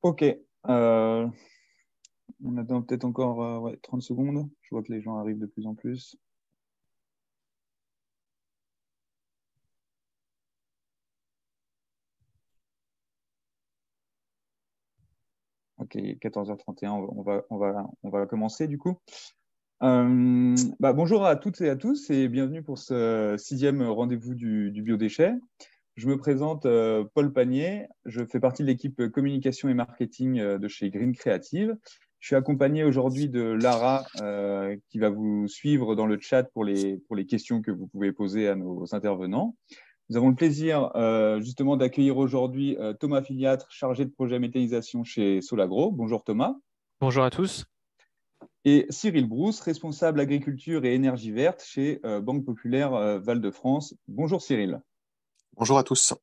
Ok, on attend peut-être encore 30 secondes. Je vois que les gens arrivent de plus en plus. Ok, 14h31, on va commencer du coup. Bonjour à toutes et à tous et bienvenue pour ce sixième rendez-vous du biodéchet. Je me présente Paul Panier, je fais partie de l'équipe communication et marketing de chez Green Creative. Je suis accompagné aujourd'hui de Lara qui va vous suivre dans le chat pour les questions que vous pouvez poser à nos intervenants. Nous avons le plaisir justement d'accueillir aujourd'hui Thomas Filiatre, chargé de projet méthanisation chez Solagro. Bonjour Thomas. Bonjour à tous. Et Cyril Brousse, responsable agriculture et énergie verte chez Banque Populaire Val-de-France. Bonjour Cyril. Bonjour à tous.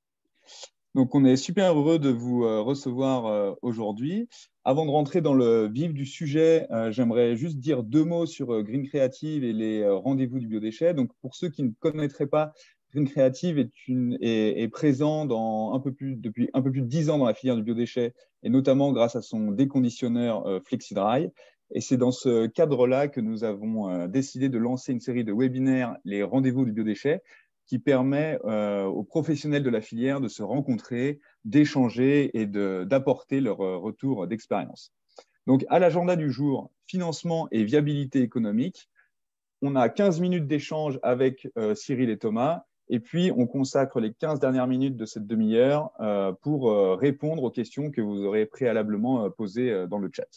Donc, on est super heureux de vous recevoir aujourd'hui. Avant de rentrer dans le vif du sujet, j'aimerais juste dire deux mots sur Green Creative et les rendez-vous du biodéchet. Donc, pour ceux qui ne connaîtraient pas, Green Creative est présent depuis un peu plus de 10 ans dans la filière du biodéchet, et notamment grâce à son déconditionneur FlexiDry. Et c'est dans ce cadre-là que nous avons décidé de lancer une série de webinaires, les rendez-vous du biodéchet, qui permet aux professionnels de la filière de se rencontrer, d'échanger et d'apporter leur retour d'expérience. Donc, à l'agenda du jour, financement et viabilité économique, on a 15 minutes d'échange avec Cyril et Thomas, et puis on consacre les 15 dernières minutes de cette demi-heure pour répondre aux questions que vous aurez préalablement posées dans le chat.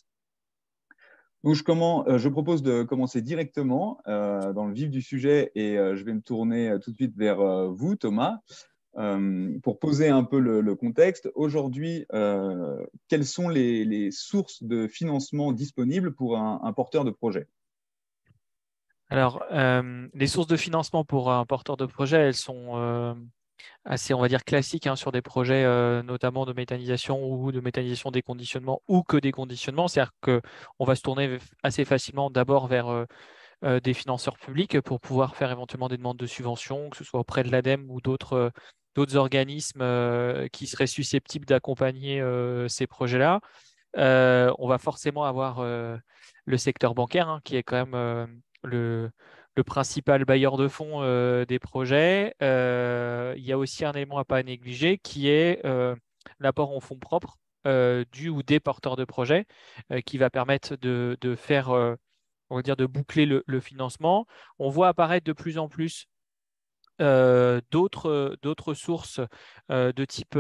Donc, je propose de commencer directement dans le vif du sujet et je vais me tourner tout de suite vers vous, Thomas, pour poser un peu le contexte. Aujourd'hui, quelles sont les sources de financement disponibles pour un porteur de projet? Alors, les sources de financement pour un porteur de projet, elles sont assez, on va dire, classiques sur des projets notamment de méthanisation ou de méthanisation déconditionnement ou que déconditionnement. C'est-à-dire qu'on va se tourner assez facilement d'abord vers des financeurs publics pour pouvoir faire éventuellement des demandes de subventions, que ce soit auprès de l'ADEME ou d'autres organismes qui seraient susceptibles d'accompagner ces projets-là. On va forcément avoir le secteur bancaire, qui est quand même le principal bailleur de fonds des projets. Il y a aussi un élément à pas négliger qui est l'apport en fonds propres du ou des porteurs de projets qui va permettre de faire, on va dire, de boucler le financement. On voit apparaître de plus en plus d'autres sources de type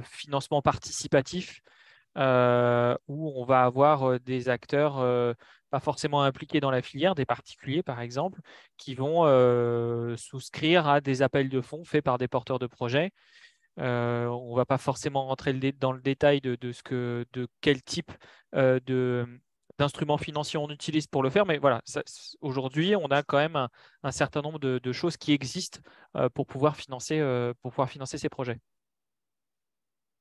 financement participatif où on va avoir des acteurs pas forcément impliqués dans la filière, des particuliers par exemple, qui vont souscrire à des appels de fonds faits par des porteurs de projets. On ne va pas forcément rentrer dans le détail de quel type de d'instruments financiers on utilise pour le faire, mais voilà, aujourd'hui, on a quand même un certain nombre de choses qui existent pour pouvoir financer ces projets.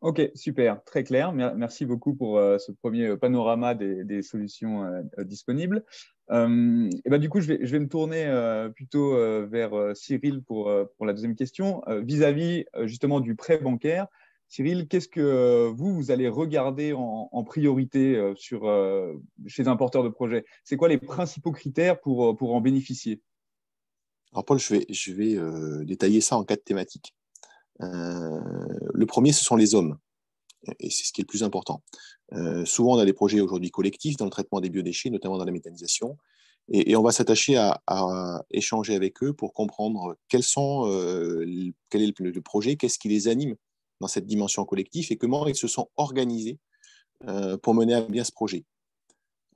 Ok, super, très clair. Merci beaucoup pour ce premier panorama des solutions disponibles. Du coup, je vais me tourner plutôt vers Cyril pour la deuxième question. Vis-à-vis justement du prêt bancaire, Cyril, qu'est-ce que vous allez regarder en priorité chez un porteur de projet? C'est quoi les principaux critères pour en bénéficier? Alors Paul, je vais détailler ça en quatre thématiques. Le premier, ce sont les hommes, et c'est ce qui est le plus important. Souvent, on a des projets aujourd'hui collectifs dans le traitement des biodéchets, notamment dans la méthanisation, et on va s'attacher à échanger avec eux pour comprendre quel est le projet, qu'est-ce qui les anime dans cette dimension collective et comment ils se sont organisés pour mener à bien ce projet.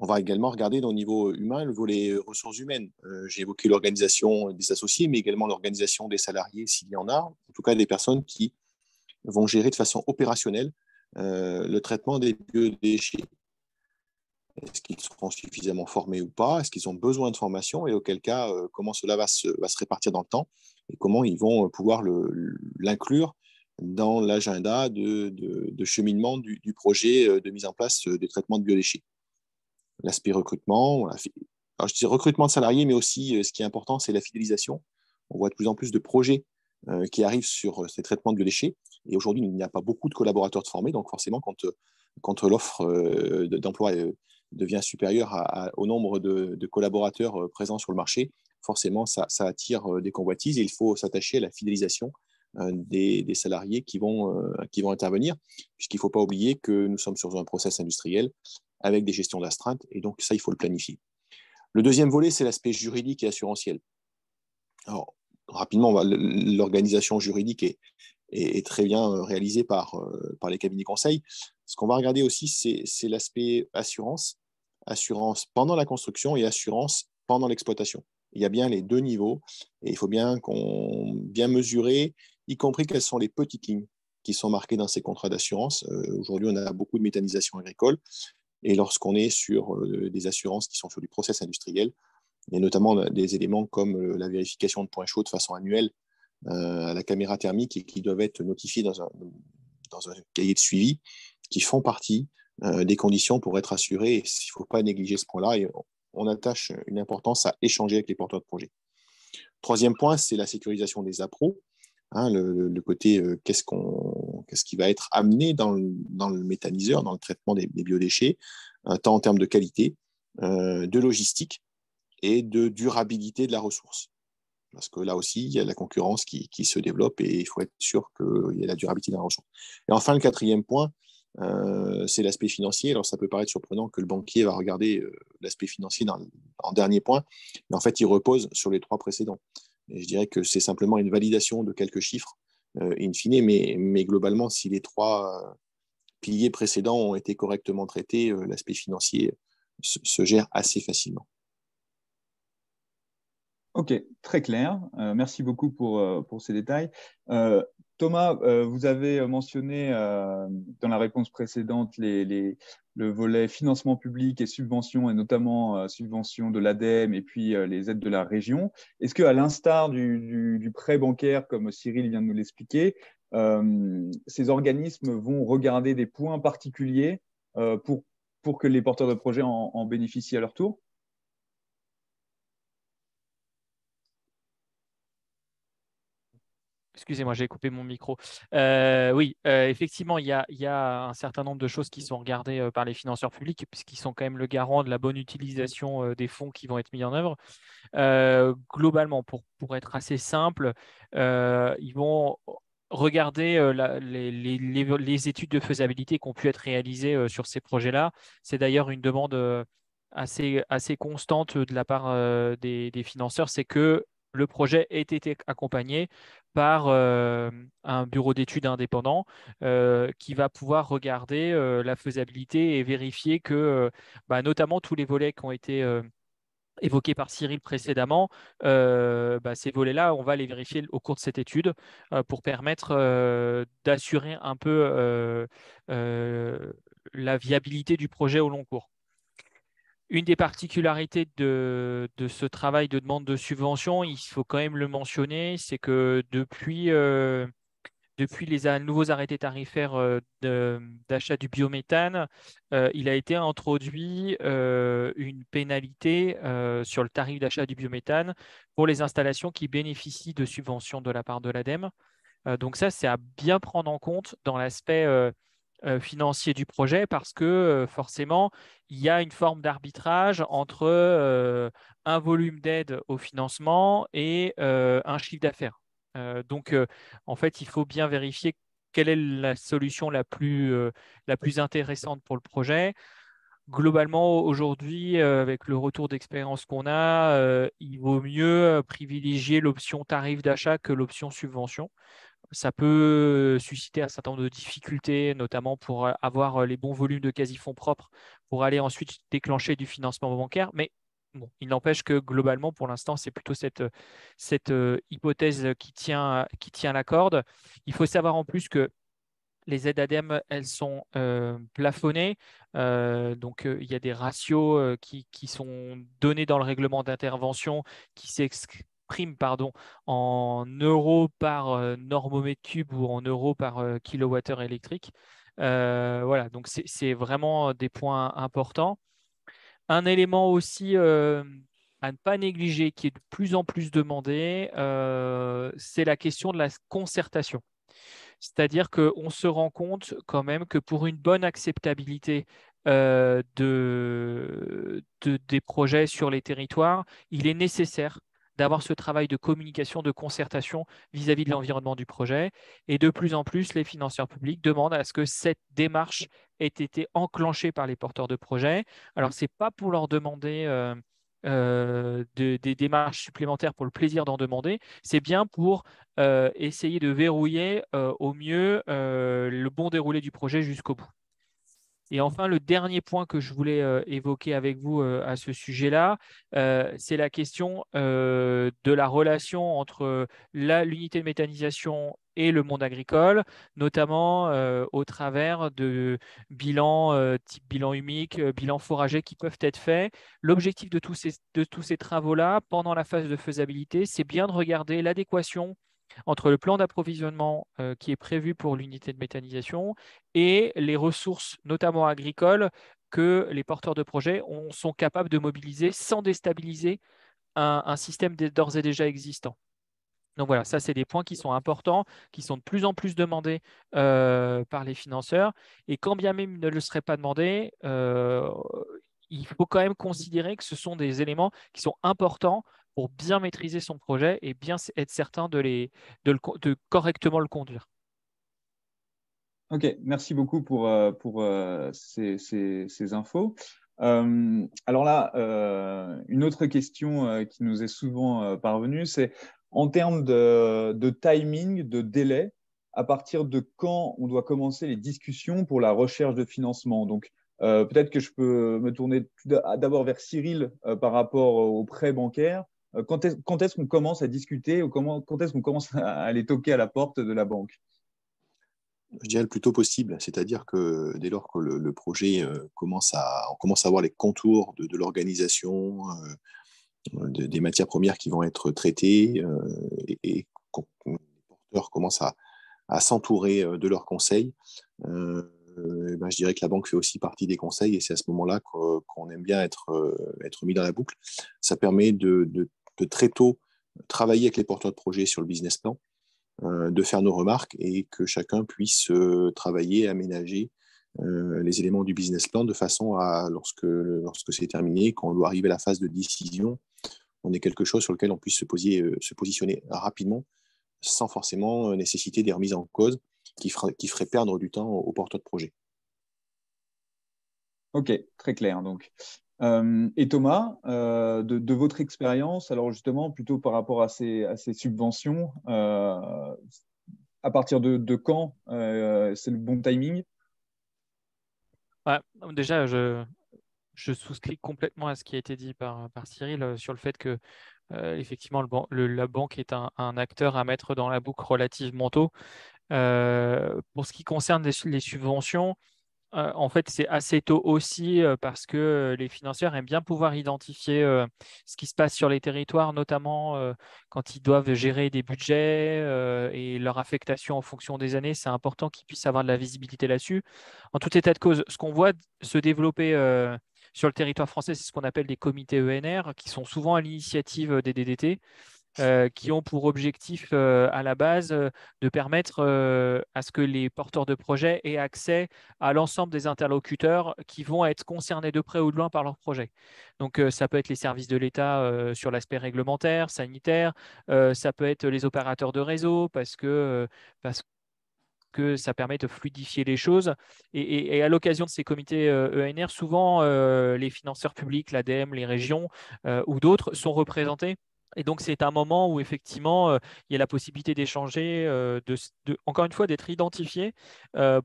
On va également regarder au niveau humain le volet ressources humaines. J'ai évoqué l'organisation des associés, mais également l'organisation des salariés, s'il y en a, en tout cas des personnes qui vont gérer de façon opérationnelle le traitement des biodéchets. Est-ce qu'ils seront suffisamment formés ou pas? Est-ce qu'ils ont besoin de formation? Et auquel cas, comment cela va se répartir dans le temps? Et comment ils vont pouvoir l'inclure dans l'agenda de cheminement du projet de mise en place des traitements de biodéchets? L'aspect recrutement, alors je dis recrutement de salariés, mais aussi ce qui est important, c'est la fidélisation. On voit de plus en plus de projets qui arrivent sur ces traitements de biodéchets. Et aujourd'hui, il n'y a pas beaucoup de collaborateurs de formés. Donc forcément, quand l'offre d'emploi devient supérieure au nombre de collaborateurs présents sur le marché, forcément, ça attire des convoitises et il faut s'attacher à la fidélisation des salariés qui vont intervenir, puisqu'il ne faut pas oublier que nous sommes sur un process industriel avec des gestions d'astreinte, et donc ça, il faut le planifier. Le deuxième volet, c'est l'aspect juridique et assurantiel. Alors, rapidement, l'organisation juridique est très bien réalisée par les cabinets conseils. Ce qu'on va regarder aussi, c'est l'aspect assurance pendant la construction et assurance pendant l'exploitation. Il y a bien les deux niveaux et il faut bien mesurer, y compris quelles sont les petites lignes qui sont marquées dans ces contrats d'assurance. Aujourd'hui, on a beaucoup de méthanisation agricole et lorsqu'on est sur des assurances qui sont sur du process industriel, il y a notamment des éléments comme la vérification de points chauds de façon annuelle à la caméra thermique et qui doivent être notifiés dans un cahier de suivi qui font partie des conditions pour être assurés. Il ne faut pas négliger ce point-là et on attache une importance à échanger avec les porteurs de projets. Troisième point, c'est la sécurisation des appros. Le côté qu'est-ce qui va être amené dans le méthaniseur, dans le traitement des biodéchets, tant en termes de qualité, de logistique et de durabilité de la ressource. Parce que là aussi, il y a la concurrence qui se développe et il faut être sûr qu'il y ait la durabilité de la ressource. Et enfin, le quatrième point, c'est l'aspect financier. Alors, ça peut paraître surprenant que le banquier va regarder l'aspect financier en dernier point, mais en fait, il repose sur les trois précédents. Et je dirais que c'est simplement une validation de quelques chiffres, in fine, mais globalement, si les trois piliers précédents ont été correctement traités, l'aspect financier se gère assez facilement. Ok, très clair. Merci beaucoup pour ces détails. Thomas, vous avez mentionné dans la réponse précédente le volet financement public et subventions, et notamment subventions de l'ADEME et puis les aides de la région. Est-ce qu'à l'instar du prêt bancaire, comme Cyril vient de nous l'expliquer, ces organismes vont regarder des points particuliers pour que les porteurs de projets en bénéficient à leur tour? Excusez-moi, j'ai coupé mon micro. Oui, effectivement, il y a un certain nombre de choses qui sont regardées par les financeurs publics, puisqu'ils sont quand même le garant de la bonne utilisation des fonds qui vont être mis en œuvre. Globalement, pour être assez simple, ils vont regarder les études de faisabilité qui ont pu être réalisées sur ces projets-là. C'est d'ailleurs une demande assez constante de la part des financeurs, c'est que le projet ait été accompagné par un bureau d'études indépendant qui va pouvoir regarder la faisabilité et vérifier que, notamment tous les volets qui ont été évoqués par Cyril précédemment, ces volets-là, on va les vérifier au cours de cette étude pour permettre d'assurer un peu la viabilité du projet au long cours. Une des particularités de ce travail de demande de subvention, il faut quand même le mentionner, c'est que depuis les nouveaux arrêtés tarifaires d'achat du biométhane, il a été introduit une pénalité sur le tarif d'achat du biométhane pour les installations qui bénéficient de subventions de la part de l'ADEME. Donc ça, c'est à bien prendre en compte dans l'aspect financier du projet parce que forcément, il y a une forme d'arbitrage entre un volume d'aide au financement et un chiffre d'affaires. Donc, en fait, il faut bien vérifier quelle est la solution la plus intéressante pour le projet. Globalement, aujourd'hui, avec le retour d'expérience qu'on a, il vaut mieux privilégier l'option tarif d'achat que l'option subvention. Ça peut susciter un certain nombre de difficultés, notamment pour avoir les bons volumes de quasi-fonds propres pour aller ensuite déclencher du financement bancaire. Mais bon, il n'empêche que globalement, pour l'instant, c'est plutôt cette hypothèse qui tient la corde. Il faut savoir en plus que les aides ADEME, elles sont plafonnées. Donc, il y a des ratios qui sont donnés dans le règlement d'intervention qui s'expriment en euros par normomètre cube ou en euros par kilowattheure électrique. Voilà, donc c'est vraiment des points importants. Un élément aussi à ne pas négliger, qui est de plus en plus demandé, c'est la question de la concertation. C'est-à-dire qu'on se rend compte quand même que pour une bonne acceptabilité des projets sur les territoires, il est nécessaire d'avoir ce travail de communication, de concertation vis-à-vis de l'environnement du projet. Et de plus en plus, les financeurs publics demandent à ce que cette démarche ait été enclenchée par les porteurs de projets. Alors, ce n'est pas pour leur demander des démarches supplémentaires pour le plaisir d'en demander, c'est bien pour essayer de verrouiller au mieux le bon déroulé du projet jusqu'au bout. Et enfin, le dernier point que je voulais évoquer avec vous à ce sujet-là, c'est la question de la relation entre l'unité de méthanisation et le monde agricole, notamment au travers de bilans type bilan humique, bilan fourrager qui peuvent être faits. L'objectif de tous ces travaux-là, pendant la phase de faisabilité, c'est bien de regarder l'adéquation entre le plan d'approvisionnement qui est prévu pour l'unité de méthanisation et les ressources, notamment agricoles, que les porteurs de projets sont capables de mobiliser sans déstabiliser un système d'ores et déjà existant. Donc voilà, ça, c'est des points qui sont importants, qui sont de plus en plus demandés par les financeurs. Et quand bien même ils ne le seraient pas demandés, il faut quand même considérer que ce sont des éléments qui sont importants pour bien maîtriser son projet et bien être certain de correctement le conduire. Ok, merci beaucoup pour ces infos. Alors là, une autre question qui nous est souvent parvenue, c'est en termes de timing, de délai, à partir de quand on doit commencer les discussions pour la recherche de financement. Donc, peut-être que je peux me tourner d'abord vers Cyril par rapport aux prêts bancaires. Quand est-ce qu'on commence à discuter ou quand est-ce qu'on commence à aller toquer à la porte de la banque? Je dirais le plus tôt possible, c'est-à-dire que dès lors que le projet on commence à voir les contours de l'organisation, des matières premières qui vont être traitées, et quand les porteurs commencent à s'entourer de leurs conseils, ben, je dirais que la banque fait aussi partie des conseils, et c'est à ce moment-là qu'on aime bien être mis dans la boucle. Ça permet de très tôt travailler avec les porteurs de projets sur le business plan, de faire nos remarques et que chacun puisse travailler, aménager les éléments du business plan de façon à, lorsque c'est terminé, quand on doit arriver à la phase de décision, on ait quelque chose sur lequel on puisse se positionner rapidement sans forcément nécessiter des remises en cause qui feraient perdre du temps aux porteurs de projet. Ok, très clair. Donc, et Thomas, de votre expérience, alors justement, plutôt par rapport à ces subventions, à partir de quand c'est le bon timing? Ouais, déjà, je souscris complètement à ce qui a été dit par Cyril sur le fait que effectivement, la banque est un acteur à mettre dans la boucle relativement tôt. Pour ce qui concerne les subventions, en fait, c'est assez tôt aussi parce que les financeurs aiment bien pouvoir identifier ce qui se passe sur les territoires, notamment quand ils doivent gérer des budgets et leur affectation en fonction des années. C'est important qu'ils puissent avoir de la visibilité là-dessus. En tout état de cause, ce qu'on voit se développer sur le territoire français, c'est ce qu'on appelle des comités ENR, qui sont souvent à l'initiative des DDT. Qui ont pour objectif à la base de permettre à ce que les porteurs de projets aient accès à l'ensemble des interlocuteurs qui vont être concernés de près ou de loin par leur projet. Donc ça peut être les services de l'État sur l'aspect réglementaire, sanitaire, ça peut être les opérateurs de réseau parce que ça permet de fluidifier les choses. Et à l'occasion de ces comités ENR, souvent les financeurs publics, l'ADEME, les régions ou d'autres sont représentés. Et donc, c'est un moment où effectivement, il y a la possibilité d'échanger, encore une fois, d'être identifié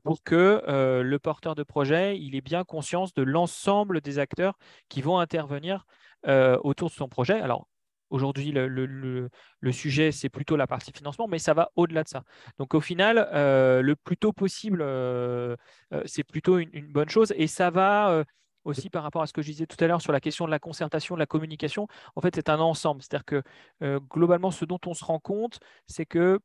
pour que le porteur de projet, il ait bien conscience de l'ensemble des acteurs qui vont intervenir autour de son projet. Alors, aujourd'hui, le sujet, c'est plutôt la partie financement, mais ça va au-delà de ça. Donc, au final, le plus tôt possible, c'est plutôt une bonne chose. Et ça va aussi par rapport à ce que je disais tout à l'heure sur la question de la concertation, de la communication. En fait, c'est un ensemble. C'est-à-dire que globalement, ce dont on se rend compte, c'est que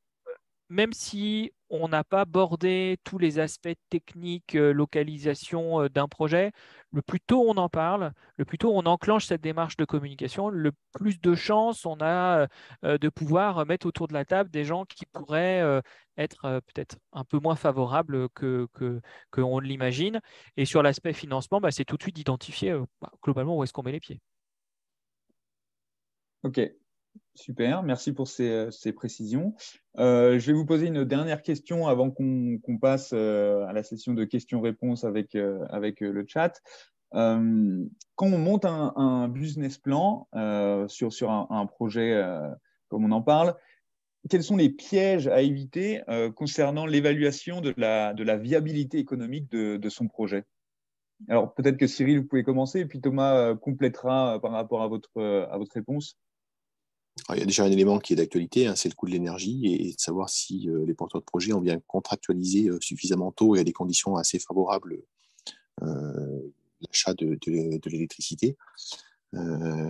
même si on n'a pas bordé tous les aspects techniques, localisation d'un projet, le plus tôt on en parle, le plus tôt on enclenche cette démarche de communication, le plus de chances on a de pouvoir mettre autour de la table des gens qui pourraient être peut-être un peu moins favorables que on l'imagine. Et sur l'aspect financement, bah, c'est tout de suite d'identifier globalement où est-ce qu'on met les pieds. Ok, super, merci pour ces précisions. Je vais vous poser une dernière question avant qu'on passe à la session de questions-réponses avec le chat. Quand on monte un business plan sur un projet comme on en parle, quels sont les pièges à éviter concernant l'évaluation de la viabilité économique de son projet? Alors peut-être que Cyril, vous pouvez commencer et puis Thomas complétera par rapport à votre réponse. Alors, il y a déjà un élément qui est d'actualité, hein, c'est le coût de l'énergie et de savoir si les porteurs de projets ont bien contractualisé suffisamment tôt et à des conditions assez favorables l'achat de l'électricité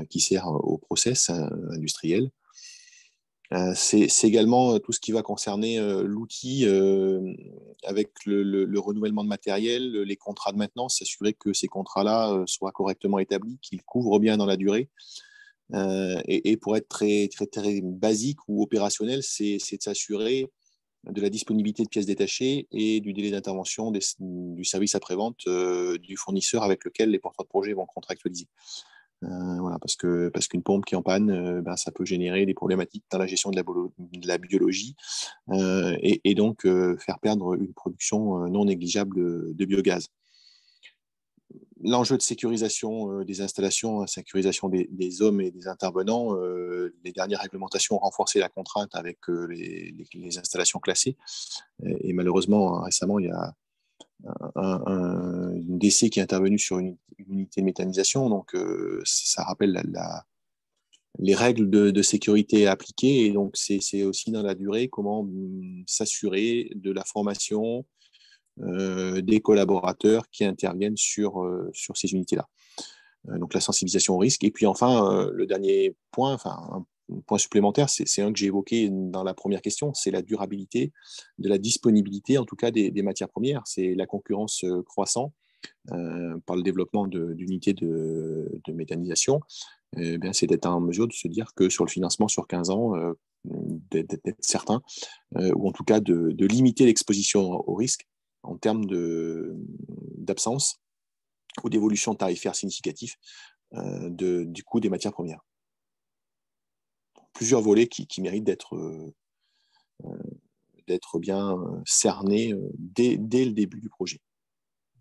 qui sert au process industriel. C'est également tout ce qui va concerner l'outil avec le renouvellement de matériel, les contrats de maintenance, s'assurer que ces contrats-là soient correctement établis, qu'ils couvrent bien dans la durée. Et pour être très basique ou opérationnel, c'est de s'assurer de la disponibilité de pièces détachées et du délai d'intervention du service après-vente du fournisseur avec lequel les porteurs de projet vont contractualiser. Voilà, parce qu'une pompe qui est en panne, ça peut générer des problématiques dans la gestion de la biologie et donc faire perdre une production non négligeable de biogaz. L'enjeu de sécurisation des installations, sécurisation des hommes et des intervenants, les dernières réglementations ont renforcé la contrainte avec les installations classées. Et malheureusement, récemment, il y a un décès qui est intervenu sur une unité de méthanisation. Donc, ça rappelle les règles de sécurité appliquées. Et donc, c'est aussi dans la durée comment s'assurer de la formation des collaborateurs qui interviennent sur ces unités-là. Donc, la sensibilisation au risque. Et puis, enfin, le dernier point, enfin, un point supplémentaire, c'est un que j'ai évoqué dans la première question, c'est la durabilité de la disponibilité, en tout cas, des matières premières. C'est la concurrence croissante par le développement d'unités de méthanisation. C'est d'être en mesure de se dire que sur le financement sur 15 ans, d'être certain, ou en tout cas de limiter l'exposition au risque en termes d'absence ou d'évolution tarifaire significative du coût des matières premières. Plusieurs volets qui méritent d'être bien cernés dès le début du projet.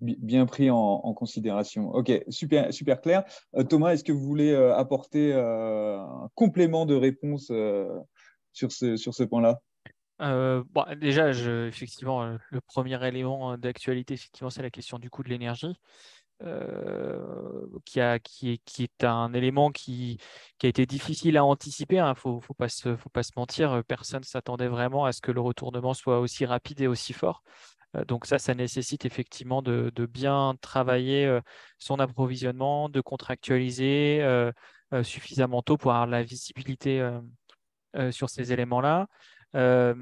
Bien pris en considération. Ok, super, super clair. Thomas, est-ce que vous voulez apporter un complément de réponse sur ce point-là? Déjà, effectivement, le premier élément d'actualité, effectivement, c'est la question du coût de l'énergie, qui est un élément qui a été difficile à anticiper. Hein. Faut pas se mentir, personne ne s'attendait vraiment à ce que le retournement soit aussi rapide et aussi fort. Donc ça nécessite effectivement de bien travailler son approvisionnement, de contractualiser suffisamment tôt pour avoir la visibilité sur ces éléments-là. Euh,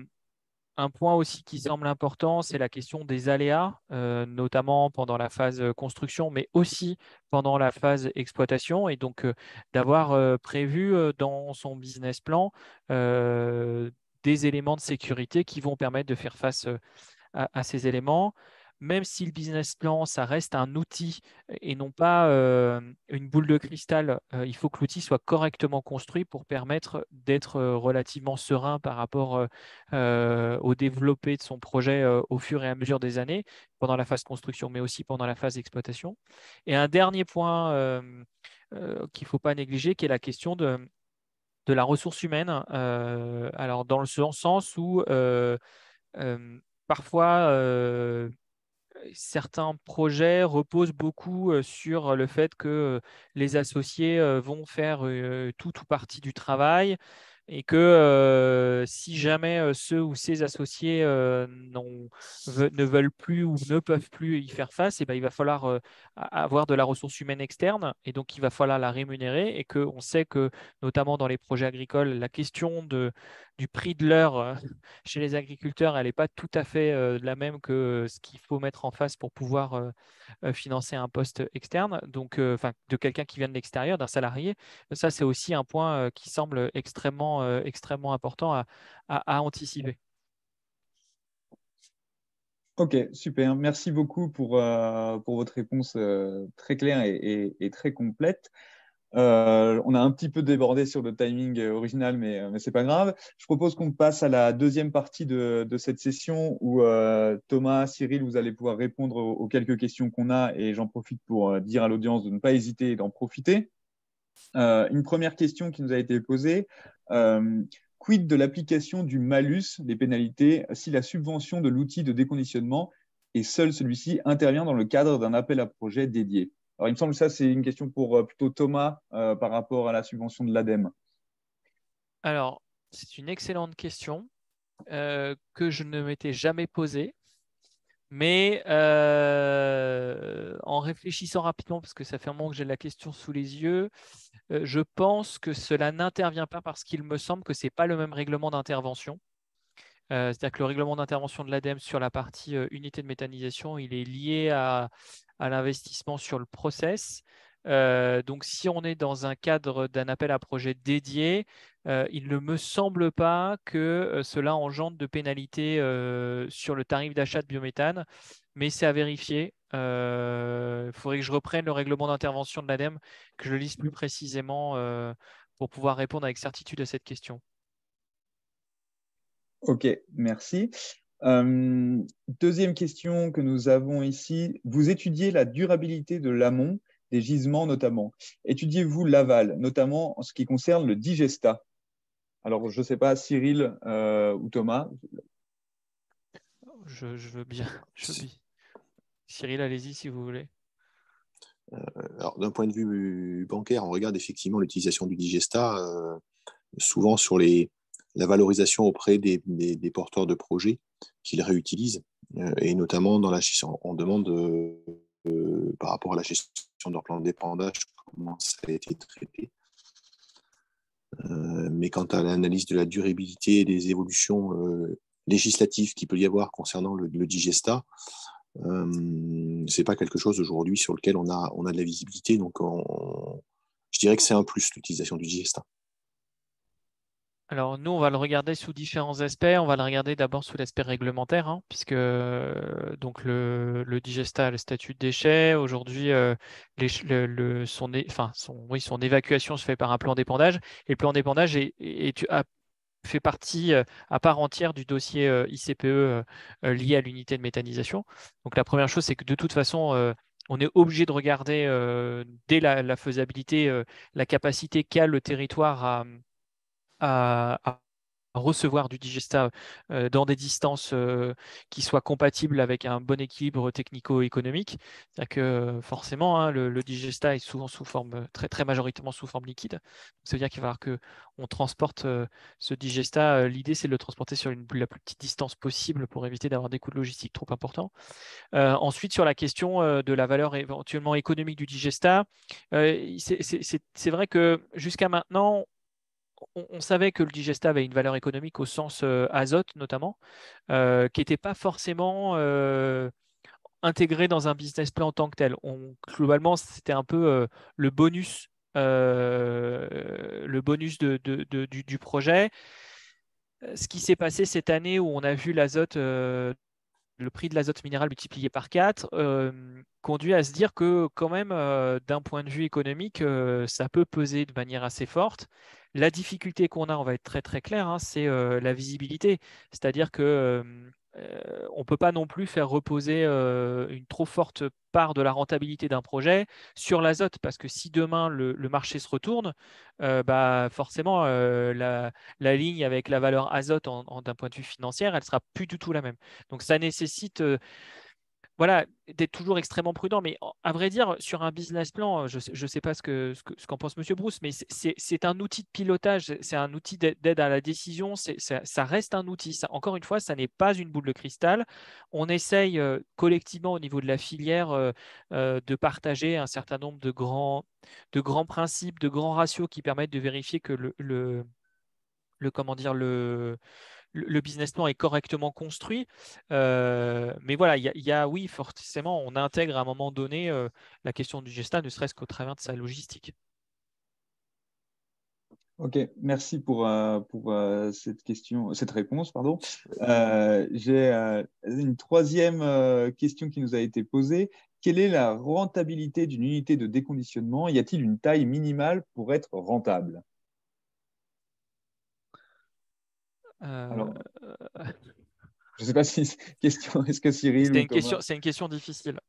un point aussi qui semble important, c'est la question des aléas, notamment pendant la phase construction, mais aussi pendant la phase exploitation. Et donc, d'avoir prévu dans son business plan des éléments de sécurité qui vont permettre de faire face à ces éléments. Même si le business plan, ça reste un outil et non pas une boule de cristal, il faut que l'outil soit correctement construit pour permettre d'être relativement serein par rapport au développé de son projet au fur et à mesure des années, pendant la phase construction, mais aussi pendant la phase d'exploitation. Et un dernier point qu'il ne faut pas négliger, qui est la question de la ressource humaine. Alors, dans le sens où parfois, certains projets reposent beaucoup sur le fait que les associés vont faire tout ou partie du travail et que si jamais ceux ou ces associés ne veulent plus ou ne peuvent plus y faire face, et ben, il va falloir avoir de la ressource humaine externe et donc il va falloir la rémunérer et qu'on sait que notamment dans les projets agricoles, la question du prix de l'heure chez les agriculteurs, elle n'est pas tout à fait la même que ce qu'il faut mettre en face pour pouvoir financer un poste externe, donc enfin de quelqu'un qui vient de l'extérieur, d'un salarié. Ça, c'est aussi un point qui semble extrêmement important à anticiper. Ok, super. Merci beaucoup pour votre réponse très claire et très complète. On a un petit peu débordé sur le timing original, mais c'est pas grave. Je propose qu'on passe à la deuxième partie de cette session où Thomas, Cyril, vous allez pouvoir répondre aux quelques questions qu'on a et j'en profite pour dire à l'audience de ne pas hésiter et d'en profiter. Une première question qui nous a été posée. euh, Quid de l'application du malus, des pénalités, si la subvention de l'outil de déconditionnement et seul celui-ci intervient dans le cadre d'un appel à projet dédié? Alors, il me semble que ça, c'est une question pour plutôt Thomas par rapport à la subvention de l'ADEME. Alors, c'est une excellente question que je ne m'étais jamais posée. Mais en réfléchissant rapidement, parce que ça fait un moment que j'ai la question sous les yeux, je pense que cela n'intervient pas parce qu'il me semble que ce n'est pas le même règlement d'intervention. C'est-à-dire que le règlement d'intervention de l'ADEME sur la partie unité de méthanisation, il est lié à l'investissement sur le process. Donc, si on est dans un cadre d'un appel à projet dédié, il ne me semble pas que cela engendre de pénalités sur le tarif d'achat de biométhane, mais c'est à vérifier. Il faudrait que je reprenne le règlement d'intervention de l'ADEME, que je le lise plus précisément pour pouvoir répondre avec certitude à cette question. Ok, merci. Deuxième question que nous avons ici. Vous étudiez la durabilité de l'amont des gisements notamment. Étudiez-vous l'aval, notamment en ce qui concerne le digestat? Alors, je ne sais pas, Cyril ou Thomas. Je veux bien. Cyril, allez-y si vous voulez. Alors, d'un point de vue bancaire, on regarde effectivement l'utilisation du digestat, souvent sur la valorisation auprès des porteurs de projets qu'ils réutilisent, et notamment dans on demande par rapport à la gestion de leur plan d'épandage, comment ça a été traité. Mais quant à l'analyse de la durabilité et des évolutions législatives qu'il peut y avoir concernant le digestat, c'est pas quelque chose aujourd'hui sur lequel on a de la visibilité. Donc, je dirais que c'est un plus l'utilisation du digestat. Alors, nous, on va le regarder sous différents aspects. On va le regarder d'abord sous l'aspect réglementaire, hein, puisque donc le digestat a le statut de déchet. Aujourd'hui, son évacuation se fait par un plan d'épandage. Et le plan d'épandage fait partie à part entière du dossier ICPE lié à l'unité de méthanisation. Donc, la première chose, c'est que de toute façon, on est obligé de regarder dès la faisabilité, la capacité qu'a le territoire à recevoir du digestat dans des distances qui soient compatibles avec un bon équilibre technico-économique. C'est-à-dire que forcément, hein, le digestat est souvent sous forme, très, très majoritairement sous forme liquide. Donc, ça veut dire qu'il va falloir qu'on transporte ce digestat. L'idée, c'est de le transporter sur la plus petite distance possible pour éviter d'avoir des coûts de logistique trop importants. Ensuite, sur la question de la valeur éventuellement économique du digestat, c'est vrai que jusqu'à maintenant, on savait que le digestat avait une valeur économique au sens azote notamment, qui n'était pas forcément intégré dans un business plan en tant que tel. Globalement, c'était un peu le bonus du projet. Ce qui s'est passé cette année où on a vu l'azote, le prix de l'azote minéral multiplié par 4 conduit à se dire que quand même, d'un point de vue économique, ça peut peser de manière assez forte. La difficulté qu'on a, on va être très très clair, hein, c'est la visibilité. C'est-à-dire que on ne peut pas non plus faire reposer une trop forte part de la rentabilité d'un projet sur l'azote, parce que si demain le marché se retourne, bah forcément la ligne avec la valeur azote d'un point de vue financier, elle sera plus du tout la même. Donc ça nécessite voilà, d'être toujours extrêmement prudent. Mais à vrai dire, sur un business plan, je ne sais pas ce qu'en pense Monsieur Bruce, mais c'est un outil de pilotage, c'est un outil d'aide à la décision, ça reste un outil. Encore une fois, ça n'est pas une boule de cristal. On essaye collectivement au niveau de la filière de partager un certain nombre de grands principes, de grands ratios qui permettent de vérifier que comment dire, le business plan est correctement construit. Mais voilà, oui, forcément, on intègre à un moment donné la question du Gesta, ne serait-ce qu'au travers de sa logistique. Ok, merci pour cette réponse, pardon. J'ai une troisième question qui nous a été posée. Quelle est la rentabilité d'une unité de déconditionnement? Y a-t-il une taille minimale pour être rentable? Alors, je ne sais pas si question, est-ce que Cyril ou Thomas? C'est une question difficile.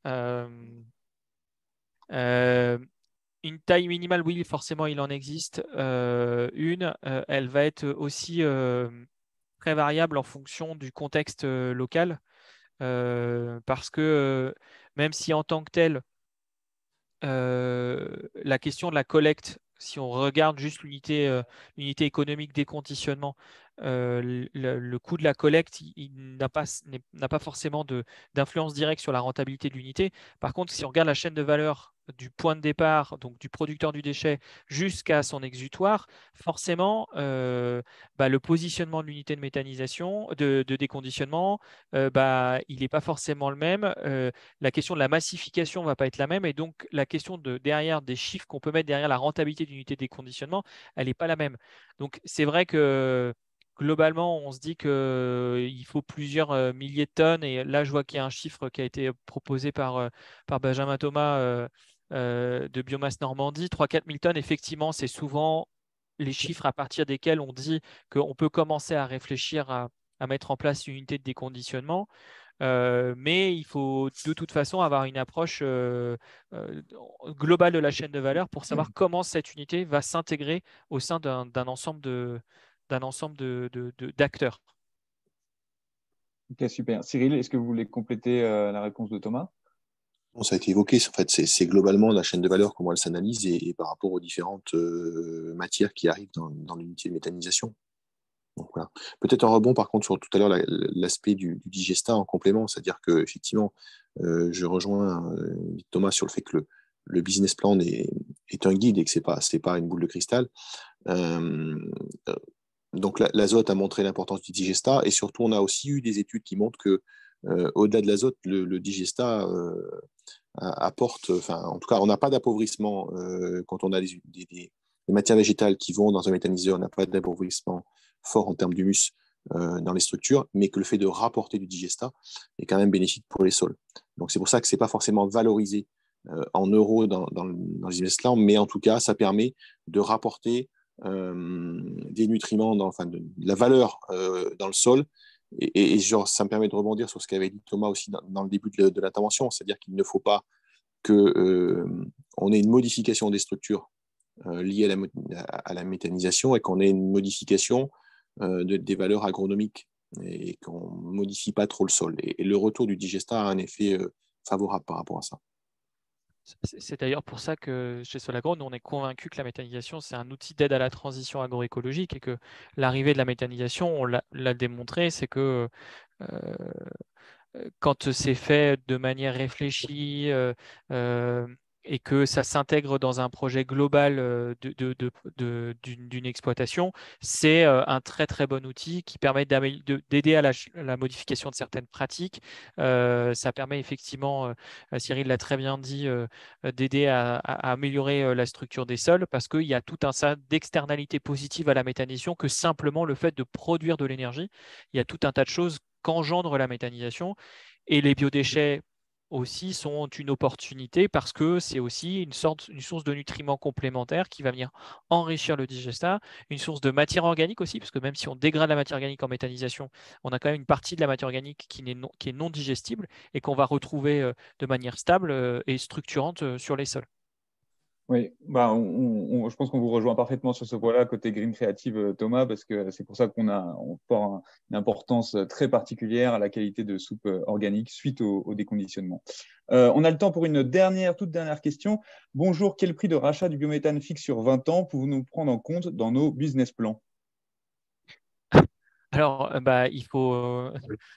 Une taille minimale, oui, forcément, il en existe. Elle va être aussi très variable en fonction du contexte local, parce que même si en tant que tel, la question de la collecte, si on regarde juste l'unité économique des conditionnements, le coût de la collecte, il n'a pas forcément d'influence directe sur la rentabilité de l'unité. Par contre, si on regarde la chaîne de valeur du point de départ, donc du producteur du déchet jusqu'à son exutoire, forcément, le positionnement de l'unité de méthanisation, de déconditionnement, il n'est pas forcément le même. La question de la massification ne va pas être la même et donc la question derrière des chiffres qu'on peut mettre derrière la rentabilité d'une unité de déconditionnement, elle n'est pas la même. Donc c'est vrai que globalement, on se dit qu'il faut plusieurs milliers de tonnes et là je vois qu'il y a un chiffre qui a été proposé par Benjamin Thomas de Biomasse Normandie, 3-4 000 tonnes, effectivement, c'est souvent les chiffres à partir desquels on dit qu'on peut commencer à réfléchir à mettre en place une unité de déconditionnement. Mais il faut de toute façon avoir une approche euh, globale de la chaîne de valeur pour savoir comment cette unité va s'intégrer au sein d'un ensemble d'acteurs. Ok, super. Cyril, est-ce que vous voulez compléter la réponse de Thomas? Bon, ça a été évoqué, en fait, c'est globalement la chaîne de valeur, comment elle s'analyse et par rapport aux différentes matières qui arrivent dans l'unité de méthanisation. Donc, voilà. Peut-être un rebond par contre sur tout à l'heure l'aspect du digesta en complément, c'est-à-dire que effectivement, je rejoins Thomas sur le fait que le business plan est un guide et que c'est pas une boule de cristal. Euh, donc l'azote a montré l'importance du digesta et surtout on a aussi eu des études qui montrent que au-delà de l'azote, le digesta apporte, enfin en tout cas on n'a pas d'appauvrissement quand on a des matières végétales qui vont dans un méthaniseur, on n'a pas d'appauvrissement fort en termes d'humus dans les structures, mais que le fait de rapporter du digesta est quand même bénéfique pour les sols. Donc c'est pour ça que c'est pas forcément valorisé en euros dans les investissements, mais en tout cas ça permet de rapporter des nutriments, enfin de la valeur dans le sol. Et genre, ça me permet de rebondir sur ce qu'avait dit Thomas aussi dans le début de l'intervention, c'est-à-dire qu'il ne faut pas qu'on ait une modification des structures liées à la méthanisation et qu'on ait une modification des valeurs agronomiques et qu'on ne modifie pas trop le sol. Et le retour du digesta a un effet favorable par rapport à ça. C'est d'ailleurs pour ça que chez Solagro, nous, on est convaincus que la méthanisation, c'est un outil d'aide à la transition agroécologique et que l'arrivée de la méthanisation, on l'a démontré, c'est que euh, quand c'est fait de manière réfléchie et que ça s'intègre dans un projet global d'une exploitation, c'est un très très bon outil qui permet d'aider à la modification de certaines pratiques. Ça permet effectivement, Cyril l'a très bien dit, d'aider à améliorer la structure des sols parce qu'il y a tout un tas d'externalités positives à la méthanisation que simplement le fait de produire de l'énergie. Il y a tout un tas de choses qu'engendre la méthanisation. Et les biodéchets aussi sont une opportunité parce que c'est aussi une source de nutriments complémentaires qui va venir enrichir le digestat, une source de matière organique aussi, parce que même si on dégrade la matière organique en méthanisation, on a quand même une partie de la matière organique qui est non digestible et qu'on va retrouver de manière stable et structurante sur les sols. Oui, je pense qu'on vous rejoint parfaitement sur ce point-là, côté Green Creative, Thomas, parce que c'est pour ça on porte une importance très particulière à la qualité de soupe organique suite au déconditionnement. On a le temps pour une toute dernière question. Bonjour, quel prix de rachat du biométhane fixe sur 20 ans pouvons-nous prendre en compte dans nos business plans? Alors, il faut,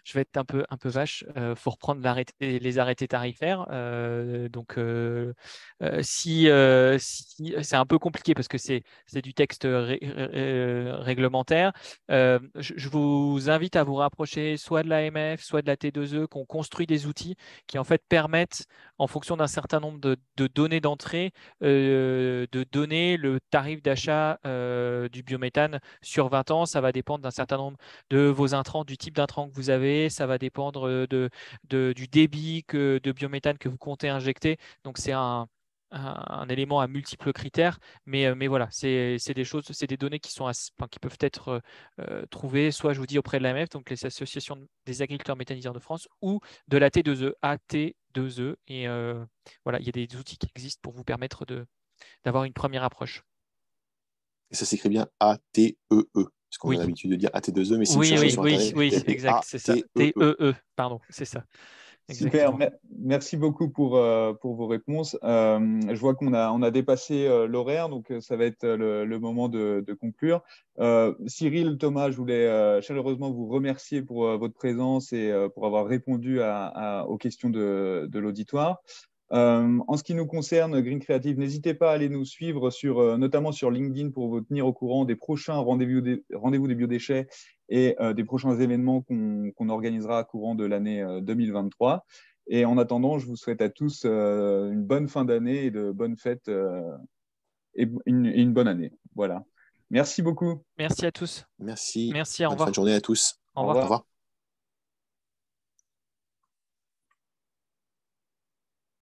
je vais être un peu vache, faut reprendre les arrêtés tarifaires. Si c'est un peu compliqué parce que c'est du texte réglementaire, je vous invite à vous rapprocher soit de l'AMF, soit de la T2E, qui ont construit des outils qui en fait permettent, en fonction d'un certain nombre de données d'entrée, de donner le tarif d'achat du biométhane sur 20 ans. Ça va dépendre d'un certain nombre de vos intrants, du type d'intrant que vous avez. Ça va dépendre du débit de biométhane que vous comptez injecter. Donc, c'est un élément à multiples critères. Mais voilà, c'est des choses, c'est des données qui peuvent être trouvées, soit je vous dis auprès de l'AMF, donc les associations des agriculteurs méthaniseurs de France, ou de la T2E, AT2E. Et voilà, il y a des outils qui existent pour vous permettre d'avoir une première approche. Et ça s'écrit bien A-T-E-E. Parce qu'on Oui. a l'habitude de dire AT2E, mais si vous Oui, cherchez oui, sur oui, Internet, oui, vous tapez exact, c'est ça. A-T-E-E. T-E-E, pardon, c'est ça. Super, Exactement. merci beaucoup pour vos réponses. Je vois on a dépassé l'horaire, donc ça va être le moment de conclure. Cyril, Thomas, je voulais chaleureusement vous remercier pour votre présence et pour avoir répondu aux questions de l'auditoire. En ce qui nous concerne, Green Creative, n'hésitez pas à aller nous suivre notamment sur LinkedIn pour vous tenir au courant des prochains rendez-vous des biodéchets et des prochains événements qu'on organisera courant de l'année 2023. Et en attendant, je vous souhaite à tous une bonne fin d'année et de bonnes fêtes et une bonne année. Voilà. Merci beaucoup. Merci à tous. Merci. Merci, au Bonne fin de revoir. journée à tous. Au Au revoir. revoir. Au revoir.